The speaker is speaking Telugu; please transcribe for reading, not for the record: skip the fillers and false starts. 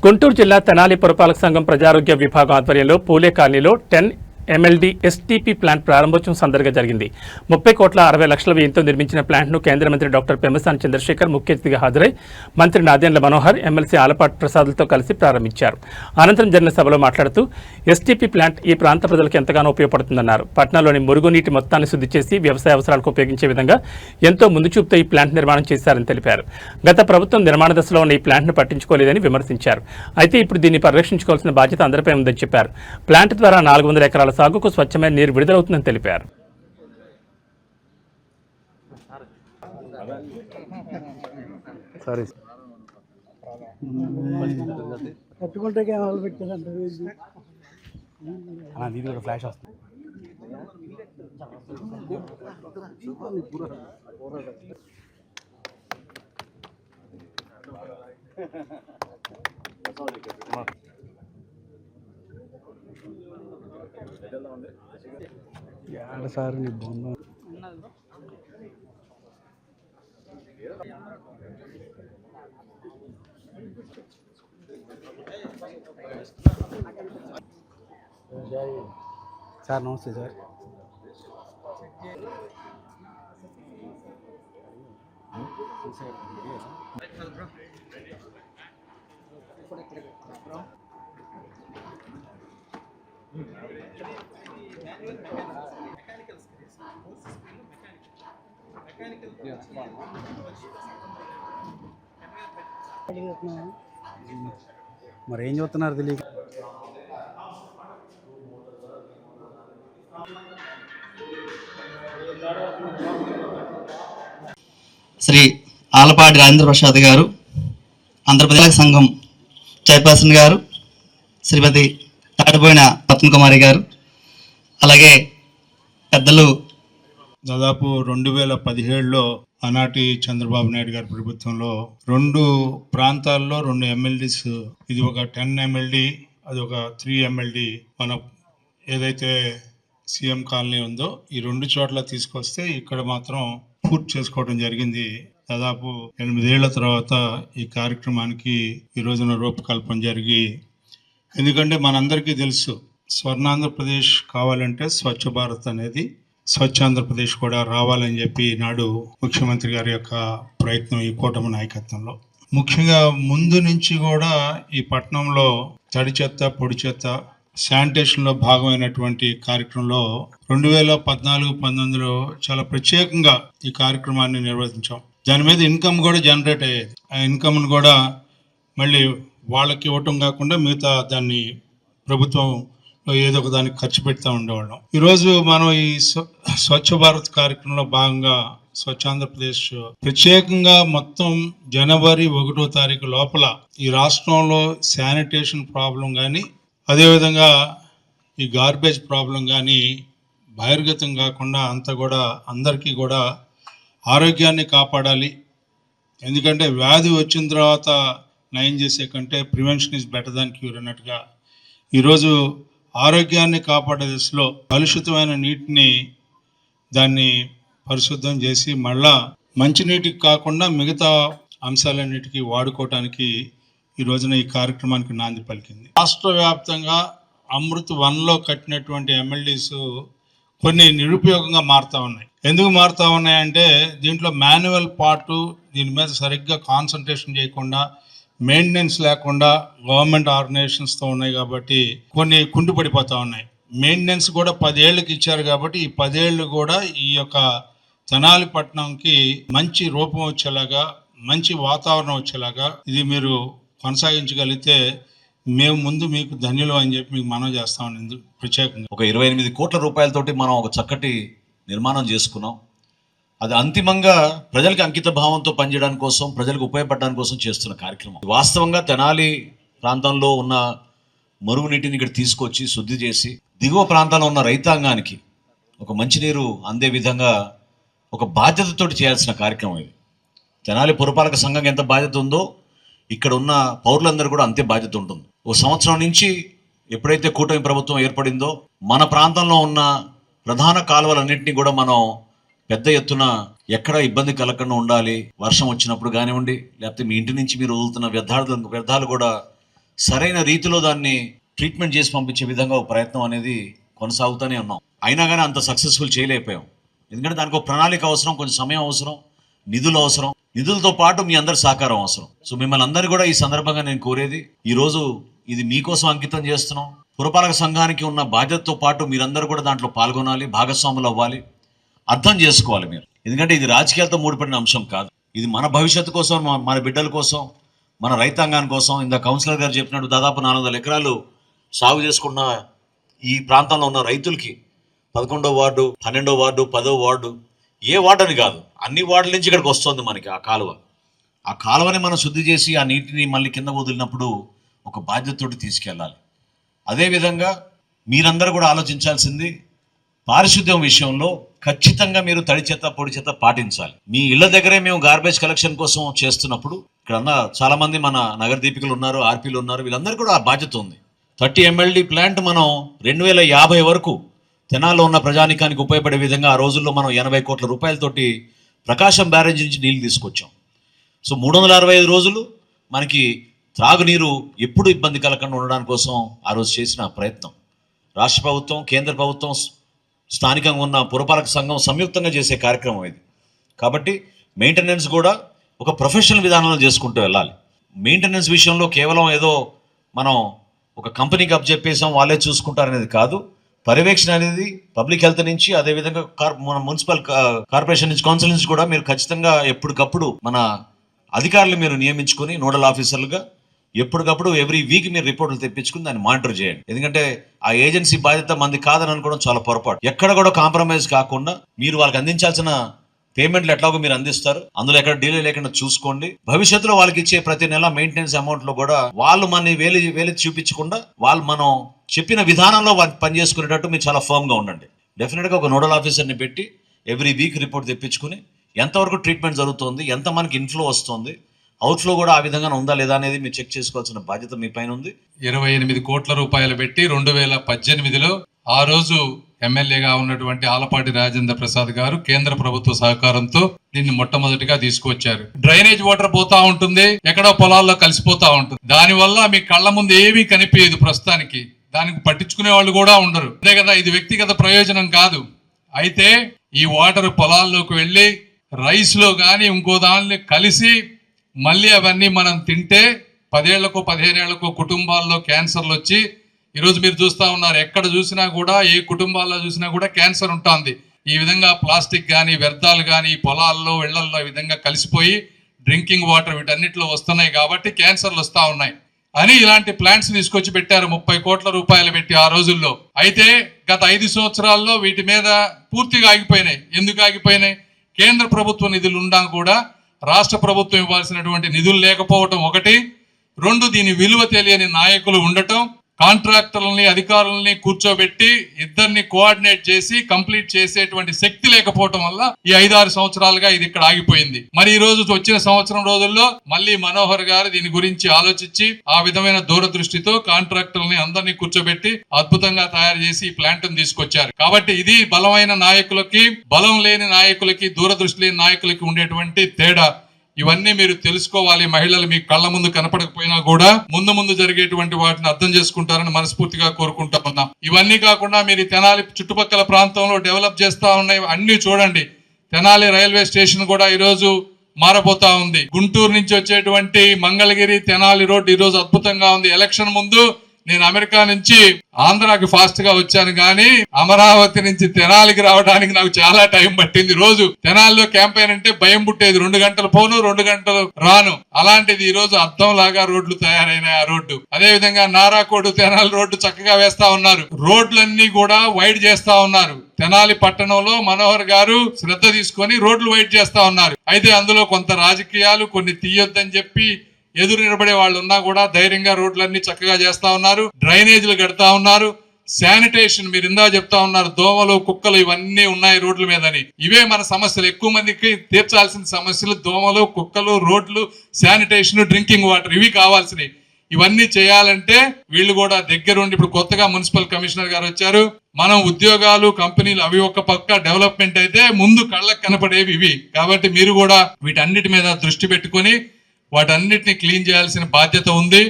గుంటూరు జిల్లా తెనాలి పురపాలక సంఘం ప్రజారోగ్య విభాగం ఆధ్వర్యంలో పూలే కాలనీలో 10 MLD STP ప్లాంట్ ప్రారంభోత్సవం సందర్భంగా జరిగింది. 30,60,00,000 వ్యయంతో నిర్మించిన ప్లాంట్ను కేంద్ర మంత్రి డాక్టర్ పెమ్మసాని చంద్రశేఖర్ ముఖ్య అతిథిగా హాజరై మంత్రి నాదెండ్ల మనోహర్, ఎమ్మెల్సీ ఆలపాటి ప్రసాద్లతో కలిసి ప్రారంభించారు. అనంతరం జరిగిన సభలో మాట్లాడుతూ STP ప్లాంట్ ఈ ప్రాంత ప్రజలకు ఎంతగానో ఉపయోగపడుతుందన్నారు. పట్టణంలోని మురుగునీటి మొత్తాన్ని శుద్ధి చేసి వ్యవసాయ అవసరాలకు ఉపయోగించే విధంగా ఎంతో ముందు చూపుతో ఈ ప్లాంట్ నిర్మాణం చేశారని తెలిపారు. గత ప్రభుత్వం నిర్మాణ దశలో ఉన్న ఈ ప్లాంట్ను పట్టించుకోలేదని విమర్శించారు. అయితే ఇప్పుడు దీన్ని పరిరక్షించుకోవాల్సిన బాధ్యత అందరిపై ఉందని చెప్పారు. ప్లాంట్ ద్వారా 400 ఎకరాల సాగుకు స్వచ్ఛమైన నీరు విడుదలవుతుందని తెలిపారు. ఫ్లాష్ వస్తుంది. సార్ సార్ నమస్తే సార్. మరి ఏం చూస్తున్నారు తెలియక. శ్రీ ఆలపాటి రాజేంద్ర ప్రసాద్ గారు, ఆంధ్రప్రదేశ్ సంఘం చైర్పర్సన్ గారు, శ్రీమతి తాటిపోయిన పద్మకుమారి గారు, అలాగే పెద్దలు దాదాపు 2017లో ఆనాటి చంద్రబాబు నాయుడు గారి ప్రభుత్వంలో 2 ప్రాంతాల్లో 2 MLDs, ఇది ఒక 10 MLD, అది ఒక 3 MLD మన ఏదైతే సీఎం కాలనీ ఉందో ఈ 2 చోట్ల తీసుకొస్తే ఇక్కడ మాత్రం పూర్తి చేసుకోవడం జరిగింది. దాదాపు 8 ఏళ్ల తర్వాత ఈ కార్యక్రమానికి ఈ రోజున రూపకల్పన జరిగి, ఎందుకంటే మనందరికీ తెలుసు స్వర్ణాంధ్రప్రదేశ్ కావాలంటే స్వచ్ఛ భారత్ అనేది స్వచ్ఛ ఆంధ్రప్రదేశ్ కూడా రావాలని చెప్పి నాడు ముఖ్యమంత్రి గారి యొక్క ప్రయత్నం ఈ కూటమి నాయకత్వంలో. ముఖ్యంగా ముందు నుంచి కూడా ఈ పట్టణంలో తడి చెత్త, పొడి చెత్త, శానిటేషన్లో భాగమైనటువంటి కార్యక్రమంలో 2014-19లో చాలా ప్రత్యేకంగా ఈ కార్యక్రమాన్ని నిర్వహించాం. దాని మీద ఇన్కమ్ కూడా జనరేట్ అయ్యేది. ఆ ఇన్కమ్ను కూడా మళ్ళీ వాళ్ళకి ఇవ్వటం కాకుండా మిగతా దాన్ని ప్రభుత్వం ఏదో ఒక దానికి ఖర్చు పెడతా ఉండేవాళ్ళం. ఈరోజు మనం ఈ స్వచ్ఛ భారత్ కార్యక్రమంలో భాగంగా స్వచ్ఛ ఆంధ్రప్రదేశ్ ప్రత్యేకంగా మొత్తం జనవరి 1వ తారీఖు లోపల ఈ రాష్ట్రంలో శానిటేషన్ ప్రాబ్లం కానీ, అదేవిధంగా ఈ గార్బేజ్ ప్రాబ్లం కానీ బహిర్గతం కాకుండా అంతా కూడా అందరికీ కూడా ఆరోగ్యాన్ని కాపాడాలి. ఎందుకంటే వ్యాధి వచ్చిన తర్వాత నయం చేసే కంటే prevention is better than cure అన్నట్టుగా ఈరోజు ఆరోగ్యాన్ని కాపాడే దిశలో కలుషితమైన నీటిని దాన్ని పరిశుద్ధం చేసి మళ్ళా మంచినీటికి కాకుండా మిగతా అంశాలన్నిటికీ వాడుకోవటానికి ఈ రోజున ఈ కార్యక్రమానికి నాంది పలికింది. రాష్ట్ర వ్యాప్తంగా అమృత్ 1లో కట్టినటువంటి MLDs కొన్ని నిరుపయోగంగా మారుతూ ఉన్నాయి. ఎందుకు మారుతూ ఉన్నాయంటే దీంట్లో మాన్యువల్ పార్టు దీని మీద సరిగ్గా కాన్సన్ట్రేషన్ చేయకుండా, మెయింటెనెన్స్ లేకుండా గవర్నమెంట్ ఆర్గనైజేషన్స్తో ఉన్నాయి కాబట్టి కొన్ని కుంటుపడిపోతూ ఉన్నాయి. మెయింటెనెన్స్ కూడా 10 ఏళ్ళకి ఇచ్చారు కాబట్టి ఈ 10 ఏళ్ళు కూడా ఈ యొక్క తెనాలి పట్టణంకి మంచి రూపం వచ్చేలాగా, మంచి వాతావరణం వచ్చేలాగా ఇది మీరు కొనసాగించగలిగితే మేము ముందు మీకు ధన్యులు అని చెప్పి మీకు మనవి చేస్తామని ప్రత్యేకంగా. ఒక 28 కోట్ల రూపాయలతోటి మనం ఒక చక్కటి నిర్మాణం చేసుకున్నాం. అది అంతిమంగా ప్రజలకు అంకిత భావంతో పనిచేయడానికి కోసం, ప్రజలకు ఉపయోగపడడానికి కోసం చేస్తున్న కార్యక్రమం. వాస్తవంగా తెనాలి ప్రాంతంలో ఉన్న మురుగునీటిని ఇక్కడ తీసుకొచ్చి శుద్ధి చేసి దిగువ ప్రాంతంలో ఉన్న రైతాంగానికి ఒక మంచినీరు అందే విధంగా ఒక బాధ్యతతోటి చేయాల్సిన కార్యక్రమం ఇది. తెనాలి పురపాలక సంఘం ఎంత బాధ్యత ఉందో ఇక్కడ ఉన్న పౌరులందరూ కూడా అంతే బాధ్యత ఉంటుంది. ఓ సంవత్సరం నుంచి ఎప్పుడైతే కూటమి ప్రభుత్వం ఏర్పడిందో మన ప్రాంతంలో ఉన్న ప్రధాన కాలువలన్నింటినీ కూడా మనం పెద్ద ఎత్తున ఎక్కడ ఇబ్బంది కలగకుండా ఉండాలి. వర్షం వచ్చినప్పుడు కానివ్వండి, లేకపోతే మీ ఇంటి నుంచి మీరు వదులుతున్న వ్యర్థాలు కూడా సరైన రీతిలో దాన్ని ట్రీట్మెంట్ చేసి పంపించే విధంగా ఒక ప్రయత్నం అనేది కొనసాగుతూనే ఉన్నాం. అయినా కానీ అంత సక్సెస్ఫుల్ చేయలేకపోయాం. ఎందుకంటే దానికి ఒక ప్రణాళిక అవసరం, కొంచెం సమయం అవసరం, నిధులు అవసరం. నిధులతో పాటు మీ అందరి సహకారం అవసరం. సో మిమ్మల్ని అందరూ కూడా ఈ సందర్భంగా నేను కోరేది, ఈరోజు ఇది మీకోసం అంకితం చేస్తున్నాం. పురపాలక సంఘానికి ఉన్న బాధ్యతతో పాటు మీరందరూ కూడా దాంట్లో పాల్గొనాలి, భాగస్వాములు అవ్వాలి, అర్థం చేసుకోవాలి మీరు. ఎందుకంటే ఇది రాజకీయాలతో ముడిపడిన అంశం కాదు. ఇది మన భవిష్యత్తు కోసం, మన బిడ్డల కోసం, మన రైతాంగాని కోసం. ఇందా కౌన్సిలర్ గారు చెప్పినట్టు దాదాపు 400 ఎకరాలు సాగు చేసుకున్న ఈ ప్రాంతంలో ఉన్న రైతులకి 11వ వార్డు, 12వ వార్డు, 10వ వార్డు, ఏ వార్డు అని కాదు, అన్ని వార్డుల నుంచి ఇక్కడికి వస్తుంది మనకి ఆ కాలువ. ఆ కాలువని మనం శుద్ధి చేసి ఆ నీటిని మళ్ళీ కింద వదిలినప్పుడు ఒక బాధ్యతతోటి తీసుకెళ్ళాలి. అదేవిధంగా మీరందరూ కూడా ఆలోచించాల్సింది, పారిశుద్ధ్యం విషయంలో ఖచ్చితంగా మీరు తడి చెత్త, పొడి చెత్త పాటించాలి. మీ ఇళ్ల దగ్గరే మేము గార్బేజ్ కలెక్షన్ కోసం చేస్తున్నప్పుడు ఇక్కడ చాలా మంది మన నగర దీపికలు ఉన్నారు, ఆర్పీలు ఉన్నారు, వీళ్ళందరూ కూడా ఆ బాధ్యత ఉంది. 30 MLD ప్లాంట్ మనం 2050 వరకు తెనాల్లో ఉన్న ప్రజానికానికి ఉపయోగపడే విధంగా ఆ రోజుల్లో మనం 80 కోట్ల రూపాయలతోటి ప్రకాశం బ్యారేజ్ నుంచి నీళ్లు తీసుకొచ్చాం. సో 365 రోజులు మనకి త్రాగునీరు ఎప్పుడు ఇబ్బంది కలగకుండా ఉండడానికి కోసం ఆ రోజు చేసిన ప్రయత్నం. రాష్ట్ర ప్రభుత్వం, కేంద్ర ప్రభుత్వం, స్థానికంగా ఉన్న పురపాలక సంఘం సంయుక్తంగా చేసే కార్యక్రమం ఇది. కాబట్టి మెయింటెనెన్స్ కూడా ఒక ప్రొఫెషనల్ విధానంలో చేసుకుంటూ వెళ్ళాలి. మెయింటెనెన్స్ విషయంలో కేవలం ఏదో మనం ఒక కంపెనీకి అప్పచెప్పేసాం వాళ్ళే చూసుకుంటారనేది కాదు. పర్యవేక్షణ అనేది పబ్లిక్ హెల్త్ నుంచి, అదేవిధంగా మన మున్సిపల్ కార్పొరేషన్ నుంచి, కౌన్సిల్ నుంచి కూడా మీరు ఖచ్చితంగా ఎప్పటికప్పుడు మన అధికారులు మీరు నియమించుకొని నోడల్ ఆఫీసర్లుగా ఎప్పటికప్పుడు ఎవ్రీ వీక్ మీరు రిపోర్టులు తెప్పించుకుని దాన్ని మానిటర్ చేయండి. ఎందుకంటే ఆ ఏజెన్సీ బాధ్యత మంది కాదని అనుకోవడం చాలా పొరపాటు. ఎక్కడ కూడా కాంప్రమైజ్ కాకుండా మీరు వాళ్ళకి అందించాల్సిన పేమెంట్లు ఎట్లాగో మీరు అందిస్తారు, అందులో ఎక్కడ డీలే లేకుండా చూసుకోండి. భవిష్యత్తులో వాళ్ళకి ఇచ్చే ప్రతి నెల మెయింటెనెన్స్ అమౌంట్ లో కూడా వాళ్ళు మన వేలి చూపించకుండా వాళ్ళు మనం చెప్పిన విధానంలో పనిచేసుకునేటట్టు మీరు చాలా ఫర్మ్ గా ఉండండి. డెఫినెట్ గా ఒక నోడల్ ఆఫీసర్ని పెట్టి ఎవ్రీ వీక్ రిపోర్ట్ తెప్పించుకుని ఎంతవరకు ట్రీట్మెంట్ జరుగుతుంది, ఎంత మనకి ఇన్ఫ్లో వస్తుంది, అవుట్ఫ్లో కూడా ఆ విధంగా ఉందా లేదా అనేది మీరు చెక్ చేసుకోవాల్సిన బాధ్యత మీ పైన ఉంది. 28 కోట్ల రూపాయలు పెట్టి 2018లో ఆ రోజు ఎమ్మెల్యేగా ఉన్నటువంటి ఆలపాటి రాజేంద్ర ప్రసాద్ గారు కేంద్ర ప్రభుత్వ సహకారంతో దీన్ని మొట్టమొదటిగా తీసుకొచ్చారు. డ్రైనేజ్ వాటర్ పోతా ఉంటుంది, ఎక్కడో పొలాల్లో కలిసిపోతా ఉంటుంది. దానివల్ల మీ కళ్ళ ముందు ఏమీ కనిపించదు ప్రస్తుతానికి. దానికి పట్టించుకునే వాళ్ళు కూడా ఉండరు. అదే కదా, ఇది వ్యక్తిగత ప్రయోజనం కాదు. అయితే ఈ వాటర్ పొలాల్లోకి వెళ్ళి రైస్ లో కానీ ఇంకో దానిలో కలిసి మళ్ళీ అవన్నీ మనం తింటే 10 ఏళ్లకో 15 ఏళ్లకో కుటుంబాల్లో క్యాన్సర్లు వచ్చి ఈరోజు మీరు చూస్తూ ఉన్నారు, ఎక్కడ చూసినా కూడా, ఏ కుటుంబాల్లో చూసినా కూడా క్యాన్సర్ ఉంటుంది. ఈ విధంగా ప్లాస్టిక్ కానీ, వ్యర్థాలు కానీ పొలాల్లో, ఇళ్లల్లో ఈ విధంగా కలిసిపోయి డ్రింకింగ్ వాటర్ వీటన్నిటిలో వస్తున్నాయి కాబట్టి క్యాన్సర్లు వస్తూ ఉన్నాయి అని ఇలాంటి ప్లాంట్స్ తీసుకొచ్చి పెట్టారు. 30 కోట్ల రూపాయలు పెట్టి ఆ రోజుల్లో. అయితే గత 5 సంవత్సరాల్లో వీటి మీద పూర్తిగా ఆగిపోయినాయి. ఎందుకు ఆగిపోయినాయి? కేంద్ర ప్రభుత్వ నిధులు ఉన్నా కూడా రాష్ట్ర ప్రభుత్వం ఇవ్వాల్సినటువంటి నిధులు లేకపోవటం ఒకటి. 2, దీని విలువ తెలియని నాయకులు ఉండటం, కాంట్రాక్టర్లని, అధికారులని కూర్చోబెట్టి ఇద్దరిని కోఆర్డినేట్ చేసి కంప్లీట్ చేసేటువంటి శక్తి లేకపోవటం వల్ల ఈ 5-6 సంవత్సరాలుగా ఇది ఇక్కడ ఆగిపోయింది. మరి ఈ రోజు వచ్చిన సంవత్సరం రోజుల్లో మళ్ళీ మనోహర్ గారు దీని గురించి ఆలోచించి ఆ విధమైన దూరదృష్టితో కాంట్రాక్టర్లని అందరినీ కూర్చోబెట్టి అద్భుతంగా తయారు చేసి ఈ ప్లాంట్ ను తీసుకొచ్చారు. కాబట్టి ఇది బలమైన నాయకులకి, బలం లేని నాయకులకి, దూరదృష్టి లేని నాయకులకి ఉండేటువంటి తేడా. ఇవన్నీ మీరు తెలుసుకోవాలి. మహిళలు మీ కళ్ళ ముందు కనపడకపోయినా కూడా ముందు జరిగేటువంటి వాటిని అర్థం చేసుకుంటారని మనస్ఫూర్తిగా కోరుకుంటా ఉన్నాం. ఇవన్నీ కాకుండా మీరు తెనాలి చుట్టుపక్కల ప్రాంతంలో డెవలప్ చేస్తా ఉన్నాయి, అన్ని చూడండి. తెనాలి రైల్వే స్టేషన్ కూడా ఈరోజు మారబోతా ఉంది. గుంటూరు నుంచి వచ్చేటువంటి మంగళగిరి తెనాలి రోడ్డు ఈరోజు అద్భుతంగా ఉంది. ఎలక్షన్ ముందు నేను అమెరికా నుంచి ఆంధ్రాకి ఫాస్ట్ గా వచ్చాను, కానీ అమరావతి నుంచి తెనాలికి రావడానికి నాకు చాలా టైం పట్టింది. రోజు తెనాలిలో క్యాంపెయిన్ అంటే భయం పుట్టేది. 2 గంటలు పోను, 2 గంటలు రాను. అలాంటిది ఈ రోజు అద్దం లాగా రోడ్లు తయారైనాయి. ఆ రోడ్డు అదే విధంగా నారాకోడు తెనాలి రోడ్డు చక్కగా వేస్తా ఉన్నారు. రోడ్లన్నీ కూడా వైడ్ చేస్తా ఉన్నారు. తెనాలి పట్టణంలో మనోహర్ గారు శ్రద్ధ తీసుకొని రోడ్లు వైడ్ చేస్తా ఉన్నారు. అయితే అందులో కొంత రాజకీయాలు, కొన్ని తీయొద్దని చెప్పి ఎదురు నిలబడే వాళ్ళు ఉన్నా కూడా ధైర్యంగా రోడ్లన్నీ చక్కగా చేస్తా ఉన్నారు. డ్రైనేజీలు కడతా ఉన్నారు. శానిటేషన్ మీరు ఇందా చెప్తా ఉన్నారు, దోమలు, కుక్కలు ఇవన్నీ ఉన్నాయి రోడ్ల మీదని. ఇవే మన సమస్యలు. ఎక్కువ మందికి తీర్చాల్సిన సమస్యలు దోమలు, కుక్కలు, రోడ్లు, శానిటేషన్, డ్రింకింగ్ వాటర్, ఇవి కావాల్సినవి. ఇవన్నీ చేయాలంటే వీళ్ళు కూడా దగ్గరుండి, ఇప్పుడు కొత్తగా మున్సిపల్ కమిషనర్ గారు వచ్చారు. మనం ఉద్యోగాలు, కంపెనీలు అవి ఒక పక్క డెవలప్మెంట్ అయితే ముందు కళ్ళకు కనపడేవి ఇవి. కాబట్టి మీరు కూడా వీటన్నిటి మీద దృష్టి పెట్టుకొని వాటన్నిటిని క్లీన్ చేయాల్సిన బాధ్యత ఉంది.